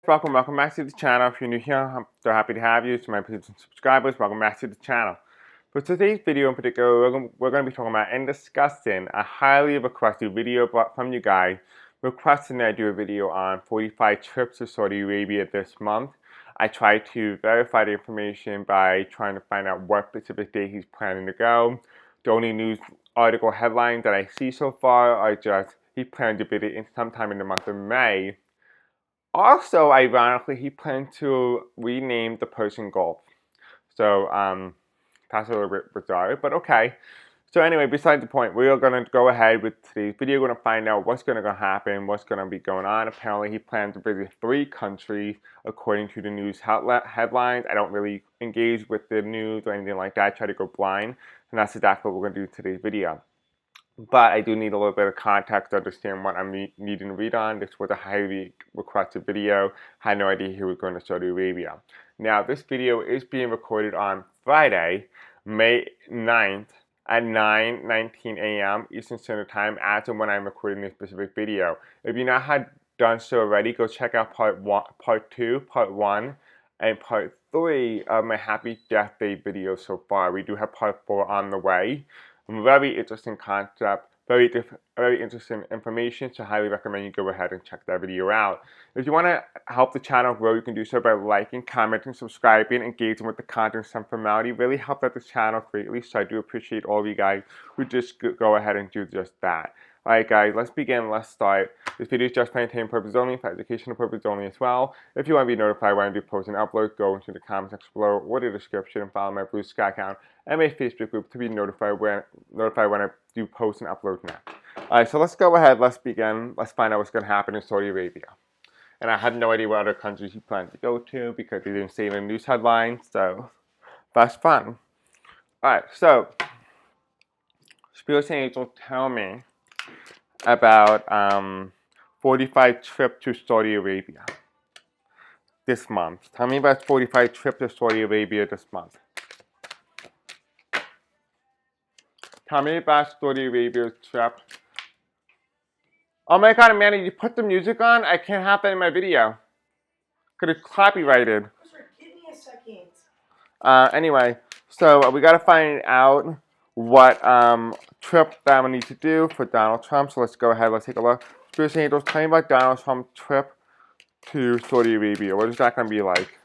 Welcome back to the channel. If you're new here, I'm so happy to have you. To my potential subscribers, welcome back to the channel. For today's video in particular, we're going to be talking about and discussing a highly requested video from you guys requesting that I do a video on 45 trips to Saudi Arabia this month. I tried to verify the information by trying to find out what specific day he's planning to go. The only news article headlines that I see so far are just he planned to visit sometime in the month of May. Also, ironically, he planned to rename the Persian Gulf. So that's a little bit bizarre, but okay. So anyway, besides the point, we are going to go ahead with today's video. We're going to find out what's going to happen, what's going to be going on. Apparently, he plans to visit 3 countries, according to the news headlines. I don't really engage with the news or anything like that. I try to go blind, and that's exactly what we're going to do in today's video. But I do need a little bit of context to understand what I'm needing to read on. This was a highly requested video. I had no idea he was going to Saudi Arabia. Now, this video is being recorded on Friday, May 9th at 9:19 a.m. Eastern Standard Time as of when I'm recording this specific video. If you've not had done so already, go check out part 2, part 1, and part 3 of my Happy Death Day video so far. We do have part 4 on the way. Very interesting concept, very interesting information, so I highly recommend you go ahead and check that video out. If you want to help the channel grow, you can do so by liking, commenting, subscribing, engaging with the content. Some formality really helps out the channel greatly, so I do appreciate all of you guys who just go ahead and do just that. Alright guys, let's begin, let's start. This video is just for entertainment purposes only, for educational purposes only as well. If you want to be notified when I do post and upload, go into the comment section below or the description and follow my Blue Sky account and my Facebook group to be notified when I do post and upload next. Alright, so let's go ahead, let's begin, let's find out what's going to happen in Saudi Arabia. And I had no idea what other countries he planned to go to because they didn't say in the news headlines, so that's fun. Alright, so Spirit Angel tell me about 45 trip to Saudi Arabia this month. Tell me about 45 trip to Saudi Arabia this month. Tell me about Saudi Arabia's trip. Oh my god, Amanda, you put the music on? I can't have that in my video. Could it's copyrighted. Give me a second. Anyway, so we gotta find out what trip that we need to do for Donald Trump. So let's go ahead, let's take a look. Spirit Angels, tell me about Donald Trump's trip to Saudi Arabia. What is that gonna be like?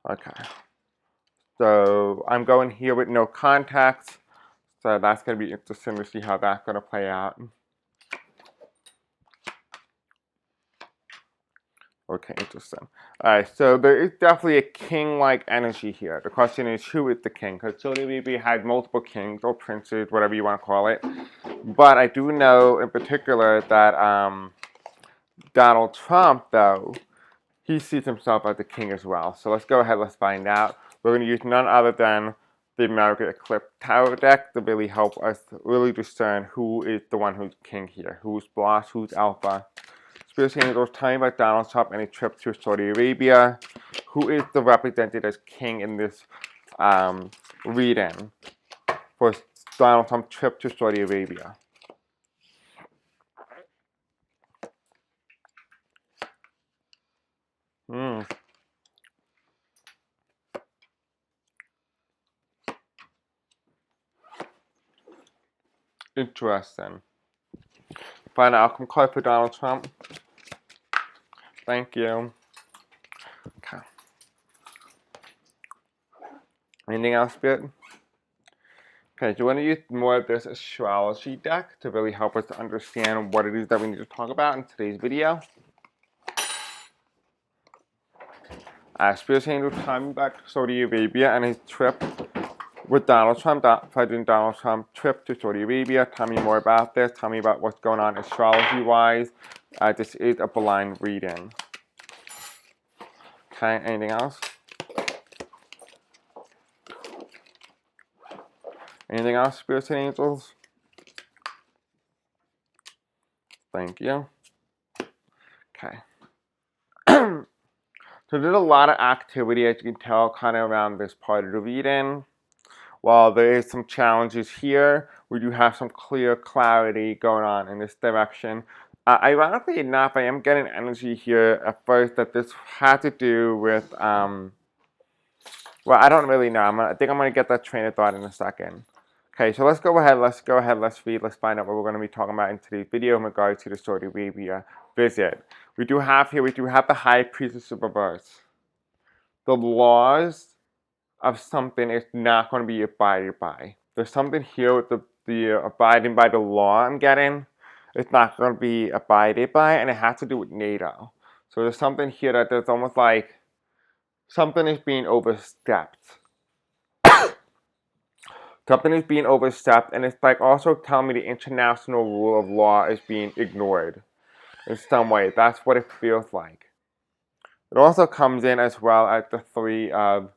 Okay. So I'm going here with no context. So that's gonna be interesting to see how that's gonna play out. Okay, interesting. Alright, so there is definitely a king-like energy here. The question is, who is the king? Because Saudi Arabia had multiple kings or princes, whatever you want to call it. But I do know in particular that Donald Trump, though, he sees himself as the king as well. So let's go ahead, let's find out. We're going to use none other than the American Eclipse Tarot deck to really help us really discern who is the one who's king here. Who's boss, who's alpha. Spirit Angels, tell me about Donald Trump and a trip to Saudi Arabia. Who is the represented as king in this reading for Donald Trump's trip to Saudi Arabia? Interesting. Find an outcome card for Donald Trump. Thank you. Okay. Anything else, Spirit? Okay, do you want to use more of this astrology deck to really help us to understand what it is that we need to talk about in today's video? Spirit Angel, tell me about Saudi Arabia and his trip with Donald Trump, President Donald Trump's trip to Saudi Arabia. Tell me more about this. Tell me about what's going on astrology-wise. This is a blind reading. Okay, anything else? Anything else, Spirits and Angels? Thank you. Okay. So there's a lot of activity, as you can tell, kind of around this part of the reading. While there is some challenges here, we do have some clear clarity going on in this direction. Ironically enough, I am getting energy here at first that this had to do with, well, I don't really know. I think I'm going to get that train of thought in a second. Okay, so let's go ahead, let's read, let's find out what we're going to be talking about in today's video in regards to the Saudi Arabia visit. We do have the High Priestess of Reverse. The laws of something is not going to be abided by. There's something here with the abiding by the law I'm getting. It's not going to be abided by, and it has to do with NATO. So there's something here that there's almost like something is being overstepped. Something is being overstepped, and it's like also telling me the international rule of law is being ignored in some way. That's what it feels like. It also comes in as well as the Three of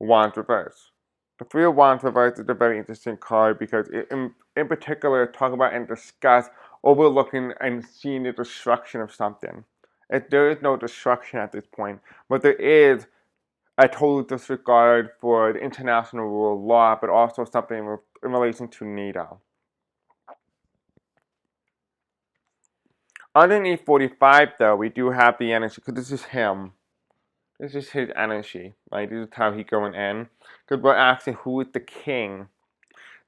Wands reverse. The Three of Wands reverse is a very interesting card because it, in particular, talk about and discuss overlooking and seeing the destruction of something. There is no destruction at this point, but there is a total disregard for the international rule of law, but also something in relation to NATO. Underneath 45, though, we do have the energy, because this is him. This is his energy, right? This is how he's going in. Because we're asking who is the king.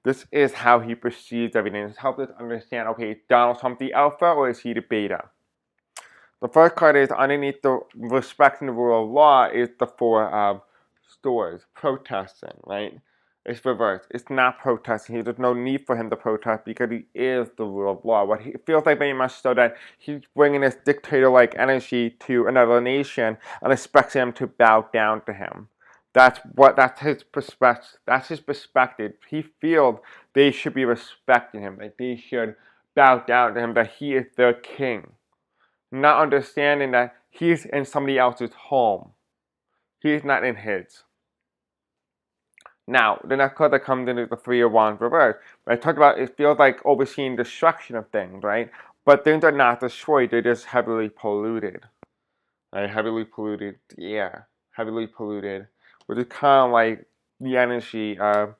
This is how he perceives everything. This helps us understand, okay, is Donald Trump the alpha or is he the beta? The first card is underneath the respecting the rule of law is the Four of Swords, protesting, right? It's reversed. It's not protesting. There's no need for him to protest because he is the rule of law. What he feels like very much so that he's bringing this dictator-like energy to another nation and expects them to bow down to him. That's his perspective. That's his perspective. He feels they should be respecting him, that they should bow down to him, that he is their king. Not understanding that he's in somebody else's home. He's not in his. Now, the next card that comes in is the Three of Wands reverse. I talked about it feels like overseeing destruction of things, right? But things are not destroyed, they're just heavily polluted. Right? Heavily polluted, yeah. Heavily polluted. Which is kind of like the energy of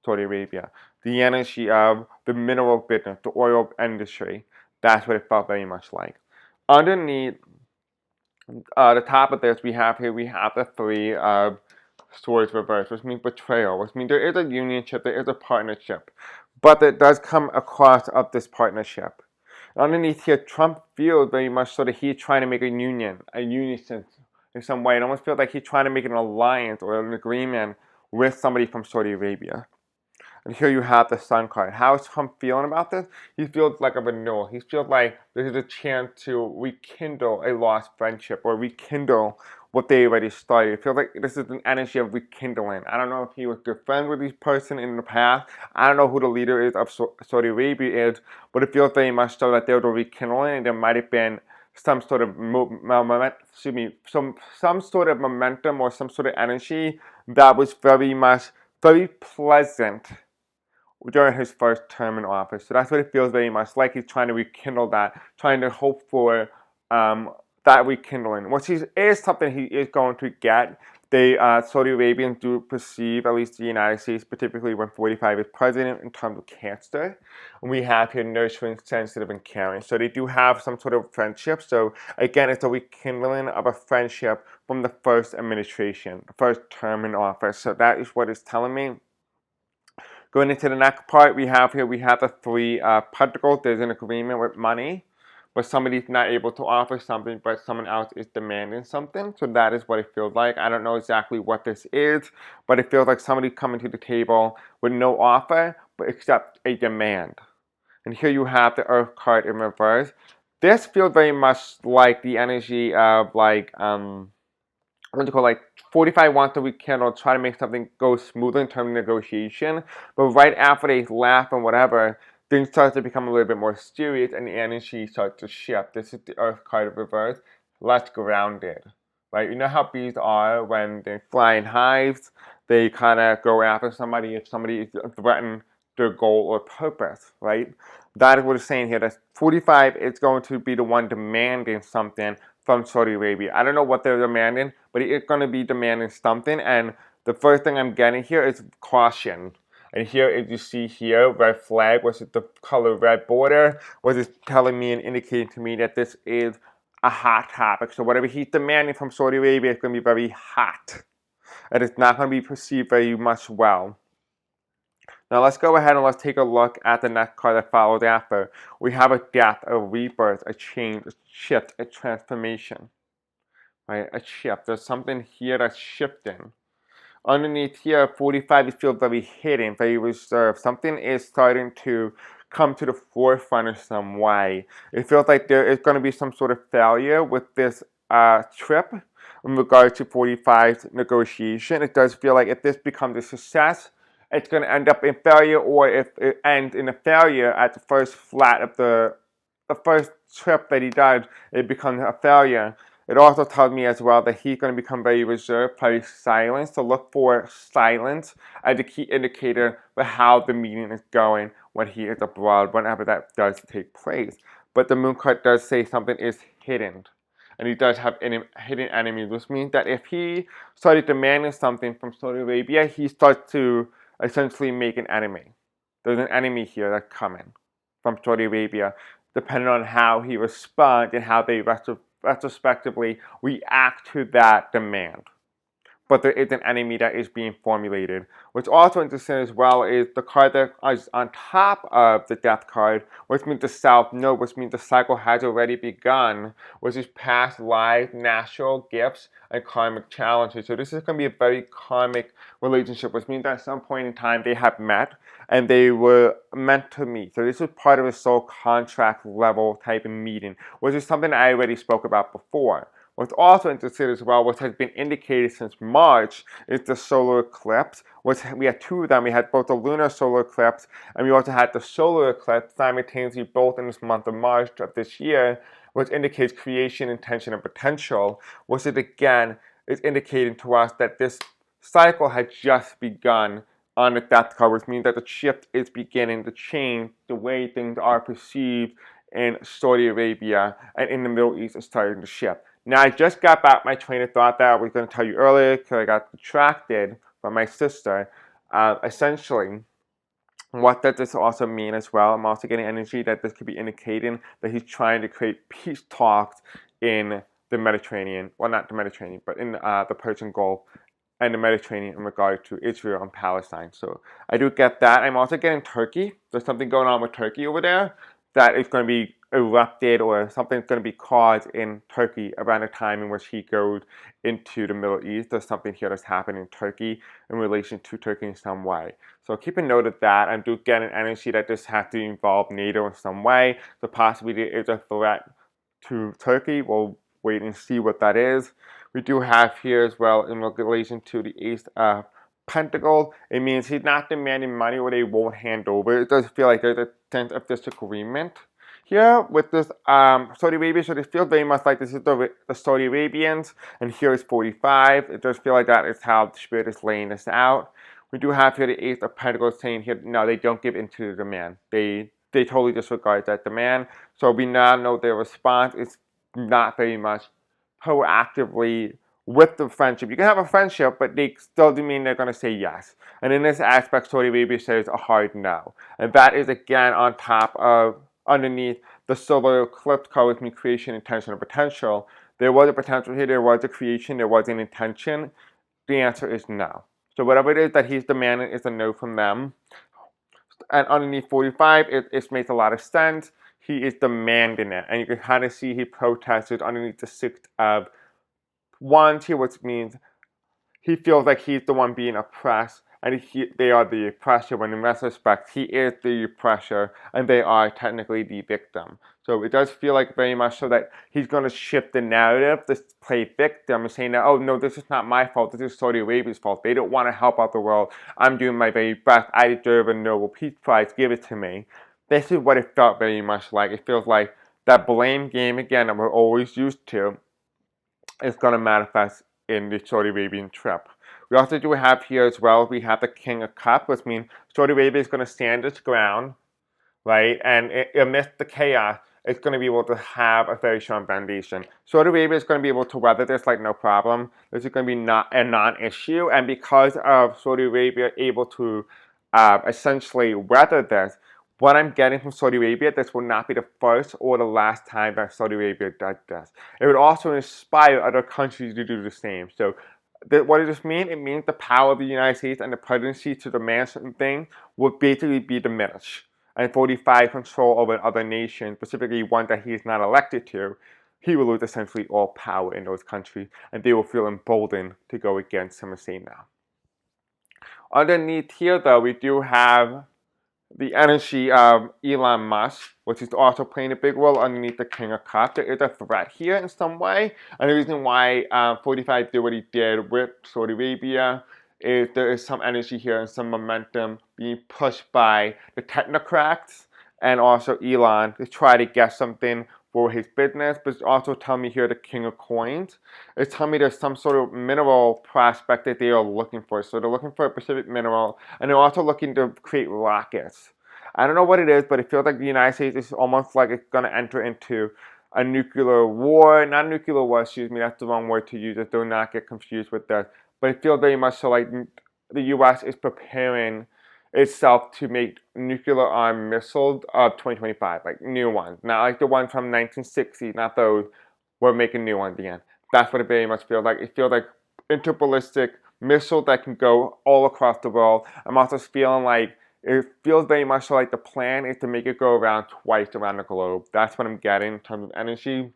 Saudi Arabia. The energy of the mineral business, the oil industry. That's what it felt very much like. Underneath the top of this, we have the Three of Swords reverse, which means betrayal, which means there is a unionship, there is a partnership, but it does come across of this partnership. Underneath here, Trump feels very much so that he's trying to make a unison in some way. It almost feels like he's trying to make an alliance or an agreement with somebody from Saudi Arabia. And here you have the Sun card. How is Trump feeling about this? He feels like a renewal. He feels like there's a chance to rekindle a lost friendship or rekindle what they already started. It feels like this is an energy of rekindling. I don't know if he was good friends with this person in the past. I don't know who the leader is of Saudi Arabia is, but it feels very much so that they were rekindling and there might have been some sort of some sort of momentum or some sort of energy that was very pleasant during his first term in office. So that's what it feels very much like. He's trying to rekindle that, trying to hope for that rekindling, which is something he is going to get. Saudi Arabians do perceive, at least the United States, particularly when 45 is president, in terms of cancer. And we have here nurturing, sensitive, and caring. So they do have some sort of friendship. So again, it's a rekindling of a friendship from the first administration, the first term in office. So that is what it's telling me. Going into the next part, we have the Three Pentacles. There's an agreement with money, but somebody's not able to offer something, but someone else is demanding something. So that is what it feels like. I don't know exactly what this is, but it feels like somebody coming to the table with no offer, but except a demand. And here you have the Earth card in reverse. This feels very much like the energy of like 45 wants to rekindle, try to make something go smoother in terms of negotiation, but right after they laugh and whatever, things start to become a little bit more serious and the energy starts to shift. This is the Earth card of reverse, less grounded, right? You know how bees are when they fly in hives, they kind of go after somebody if somebody is threatening their goal or purpose, right? That is what it's saying here, that 45 is going to be the one demanding something from Saudi Arabia. I don't know what they're demanding, but it's going to be demanding something. And the first thing I'm getting here is caution. And here, as you see here, red flag, which is the color red border, which is telling me and indicating to me that this is a hot topic. So whatever he's demanding from Saudi Arabia is going to be very hot. And it's not going to be perceived very much well. Now let's go ahead and let's take a look at the next card that follows after. We have a death, a rebirth, a change, a shift, a transformation. Right? A shift. There's something here that's shifting. Underneath here, 45 is feels very hidden, very reserved. Something is starting to come to the forefront in some way. It feels like there is going to be some sort of failure with this trip in regard to 45's negotiation. It does feel like if this becomes a success, it's going to end up in failure, or if it ends in a failure at the first flat of the first trip that he does, it becomes a failure. It also tells me as well that he's going to become very reserved, very silent. So look for silence as a key indicator for how the meeting is going when he is abroad, whenever that does take place. But the moon card does say something is hidden. And he does have hidden enemies, which means that if he started demanding something from Saudi Arabia, he starts to essentially make an enemy. There's an enemy here that's coming from Saudi Arabia, depending on how he responds and how they retrospectively react to that demand. But there is an enemy that is being formulated. What's also interesting as well is the card that is on top of the death card, which means the South Node, which means the cycle has already begun, which is past lives, natural gifts, and karmic challenges. So this is going to be a very karmic relationship, which means that at some point in time they have met and they were meant to meet. So this is part of a soul contract level type of meeting, which is something I already spoke about before. What's also interesting as well, which has been indicated since March, is the solar eclipse, which we had two of them. We had both the lunar solar eclipse, and we also had the solar eclipse simultaneously both in this month of March of this year, which indicates creation, intention, and potential, which is again is indicating to us that this cycle had just begun on the death card, which means that the shift is beginning to change the way things are perceived in Saudi Arabia and in the Middle East is starting to shift. Now, I just got back my train of thought that I was going to tell you earlier because I got distracted by my sister. Essentially, what does this also mean as well? I'm also getting energy that this could be indicating that he's trying to create peace talks in the Mediterranean. Well, not the Mediterranean, but in the Persian Gulf and the Mediterranean in regard to Israel and Palestine. So I do get that. I'm also getting Turkey. There's something going on with Turkey over there that is going to be erupted or something's going to be caused in Turkey around the time in which he goes into the Middle East. There's something here that's happening in Turkey in relation to Turkey in some way. So keep a note of that. I do get an energy that this has to involve NATO in some way. So possibly there is a threat to Turkey. We'll wait and see what that is. We do have here as well in relation to the Ace of Pentacles. It means he's not demanding money or they won't hand over. It does feel like there's a sense of disagreement here with this Saudi Arabia. So it feels very much like this is the Saudi Arabians, and here is 45. It does feel like that is how the Spirit is laying this out. We do have here the Ace of Pentacles saying here, no, they don't give in to the demand. They totally disregard that demand. So we now know their response is not very much proactively with the friendship. You can have a friendship, but they still do mean they're going to say yes. And in this aspect, Saudi Arabia says a hard no. And that is again on top of, underneath the solar eclipse card with me creation, intention, and potential. There was a potential here, there was a creation, there was an intention. The answer is no. So whatever it is that he's demanding is a no from them. And underneath 45, it makes a lot of sense. He is demanding it. And you can kind of see he protested underneath the 6 of Wands here, which means he feels like he's the one being oppressed and they are the oppressor, when in retrospect, he is the oppressor and they are technically the victim. So it does feel like very much so that he's going to shift the narrative to play victim and saying that, oh no, this is not my fault, this is Saudi Arabia's fault. They don't want to help out the world. I'm doing my very best. I deserve a Nobel Peace Prize. Give it to me. This is what it felt very much like. It feels like that blame game again that we're always used to is going to manifest in the Saudi Arabian trip. We also do have here as well, we have the King of Cups, which means Saudi Arabia is going to stand its ground, right? And amidst the chaos, it's going to be able to have a very strong foundation. Saudi Arabia is going to be able to weather this like no problem. This is going to be not a non-issue. And because of Saudi Arabia able to essentially weather this. What I'm getting from Saudi Arabia, this will not be the first or the last time that Saudi Arabia does this. It would also inspire other countries to do the same. So what does this mean? It means the power of the United States and the presidency to demand certain things will basically be diminished. And 45 control over other nations, specifically one that he is not elected to, he will lose essentially all power in those countries, and they will feel emboldened to go against him and say no. Underneath here, though, we do have the energy of Elon Musk, which is also playing a big role underneath the King of Cups. There is a threat here in some way, and the reason why 45 did what he did with Saudi Arabia is there is some energy here and some momentum being pushed by the technocrats and also Elon to try to get something for his business, but it's also telling me here the King of Coins. It's telling me there's some sort of mineral prospect that they are looking for. So they're looking for a specific mineral, and they're also looking to create rockets. I don't know what it is, but it feels like the United States is almost like it's going to enter into a nuclear war. Not nuclear war, excuse me, that's the wrong word to use. Do not get confused with that. But it feels very much so like the U.S. is preparing itself to make nuclear armed missiles of 2025, like new ones. Not like the ones from 1960, not those. We're making new ones again. That's what it very much feels like. It feels like interballistic missile that can go all across the world. I'm also feeling like it feels very much like the plan is to make it go around twice around the globe. That's what I'm getting in terms of energy.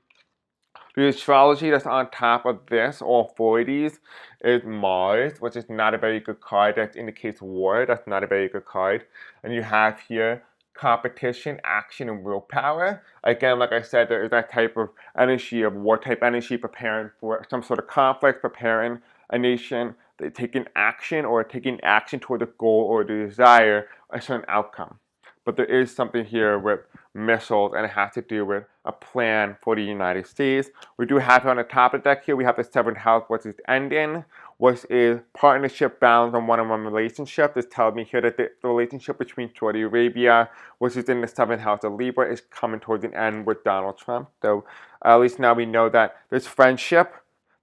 The astrology that's on top of this, all four of these, is Mars, which is not a very good card. That indicates war. That's not a very good card. And you have here competition, action, and willpower. Again, like I said, there is that type of energy, of war type energy, preparing for some sort of conflict, preparing a nation, taking action or taking action toward a goal or the desire, a certain outcome. But there is something here with missiles, and it has to do with a plan for the United States. We do have on the top of the deck here, we have the 7th house, which is ending, which is partnership, balance, and one-on-one relationship. This tells me here that the relationship between Saudi Arabia, which is in the 7th house of Libra, is coming towards an end with Donald Trump. So at least now we know that there's friendship.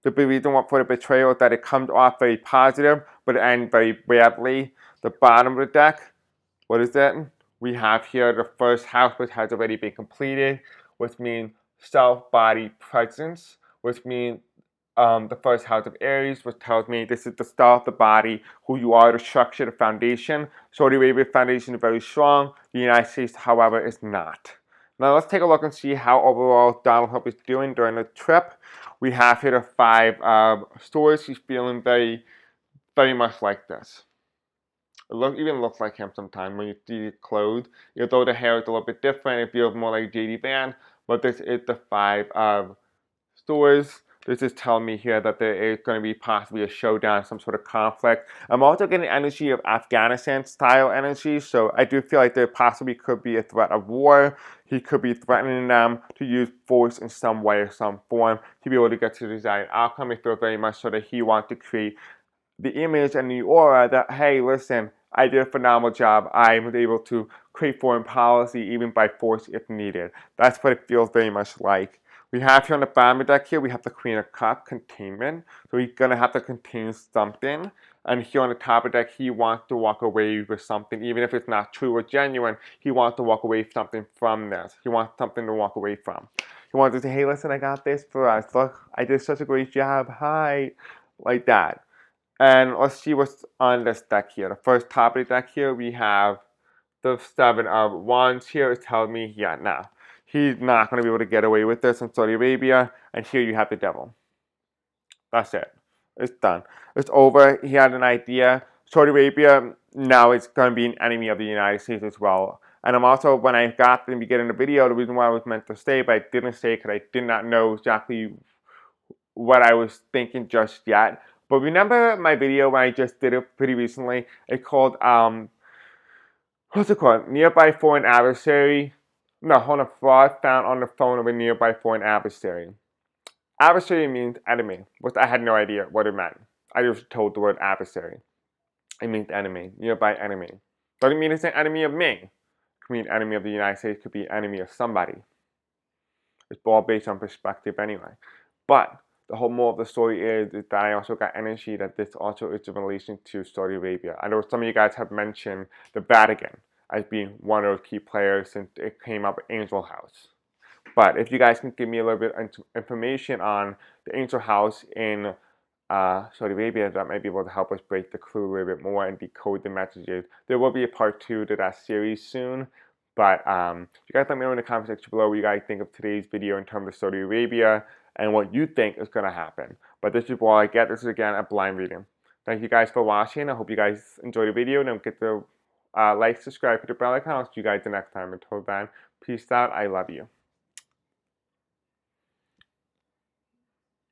The reason for the betrayal is that it comes off very positive, but it ends very badly. The bottom of the deck, what is that? We have here the 1st house, which has already been completed, which means self-body presence, which means the 1st house of Aries, which tells me this is the start of the body, who you are, the structure, the foundation. Saudi Arabia's foundation is very strong. The United States, however, is not. Now let's take a look and see how overall Donald Trump is doing during the trip. We have here the 5 stories. He's feeling very, very much like this. It even looks like him sometimes when you see the clothes. Although the hair is a little bit different, it feels more like JD Van. But this is the 5 stories. This is telling me here that there is going to be possibly a showdown, some sort of conflict. I'm also getting energy of Afghanistan-style energy, so I do feel like there possibly could be a threat of war. He could be threatening them to use force in some way or some form to be able to get to the desired outcome. It feels very much so that he wants to create the image and the aura that, hey, listen, I did a phenomenal job. I was able to create foreign policy even by force if needed. That's what it feels very much like. We have here on the bottom of the deck here, we have the Queen of Cups, containment. So he's going to have to contain something. And here on the top of the deck, he wants to walk away with something. Even if it's not true or genuine, he wants to walk away with something from this. He wants something to walk away from. He wants to say, hey, listen, I got this for us. Look, I did such a great job. Hi. Like that. And let's see what's on this deck here. The first top of the deck here, we have the 7 of Wands here. It's telling me, yeah, nah, he's not going to be able to get away with this in Saudi Arabia. And here you have the devil. That's it. It's done. It's over. He had an idea. Saudi Arabia, now it's going to be an enemy of the United States as well. And I'm also, when I got to the beginning of the video, the reason why I was meant to stay, but I didn't stay because I did not know exactly what I was thinking just yet. But remember my video when I just did it pretty recently? It's called, what's it called? Nearby foreign adversary. No, hold on. Fraud found on the phone of a nearby foreign adversary. Adversary means enemy, which I had no idea what it meant. I just told the word adversary. It means enemy, nearby enemy. Doesn't mean it's an enemy of me. It could mean enemy of the United States, it could be enemy of somebody. It's all based on perspective anyway. But the whole moral of the story is that I also got energy that this also is in relation to Saudi Arabia. I know some of you guys have mentioned the Vatican as being one of those key players since it came up with Angel House. But if you guys can give me a little bit of information on the Angel House in Saudi Arabia, that might be able to help us break the clue a little bit more and decode the messages. There will be a part 2 to that series soon. But you guys let me know in the comment section below what you guys think of today's video in terms of Saudi Arabia and what you think is going to happen. But this is all I get. This is again a blind reading. Thank you guys for watching. I hope you guys enjoyed the video. Don't forget to like, subscribe, hit the bell icon. I'll see you guys the next time. Until then, peace out. I love you.